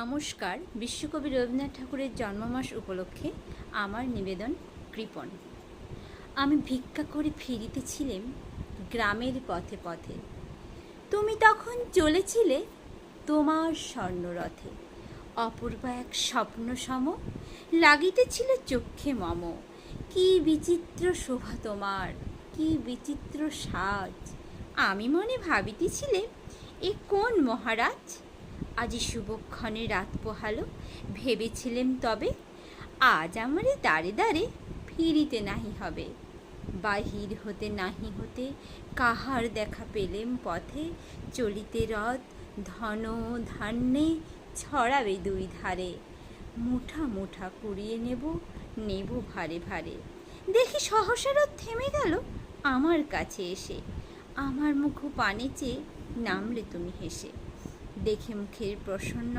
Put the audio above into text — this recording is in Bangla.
নমস্কার। বিশ্বকবি রবীন্দ্রনাথ ঠাকুরের জন্মমাস উপলক্ষে আমার নিবেদন কৃপণ। আমি ভিক্ষা করে ফিরিতেছিলেম গ্রামের পথে পথে। তুমি তখন চলেছিলে তোমার স্বর্ণরথে। অপূর্ব এক স্বপ্ন সম লাগিতেছিল চক্ষে মম। কি বিচিত্র শোভা তোমার, কি বিচিত্র সাজ। আমি মনে ভাবিতেছিলে এ কোন মহারাজ। আজি শুভক্ষণে রাত পোহালো, ভেবেছিলেম তবে আজ আমারে দাঁড়ে দাঁড়ে ফিরিতে নাহি হবে। বাহির হতে নাহি হতে কাহার দেখা পেলেম পথে। চলিতে রথ ধন ধান্যে ছড়াবে দুই ধারে। মুঠা মুঠা কুড়িয়ে নেব ভারে ভারে। দেখি সহসা রথ থেমে গেল আমার কাছে এসে। আমার মুখ পানে চেয়ে নামলে তুমি হেসে। দেখে মুখের প্রসন্ন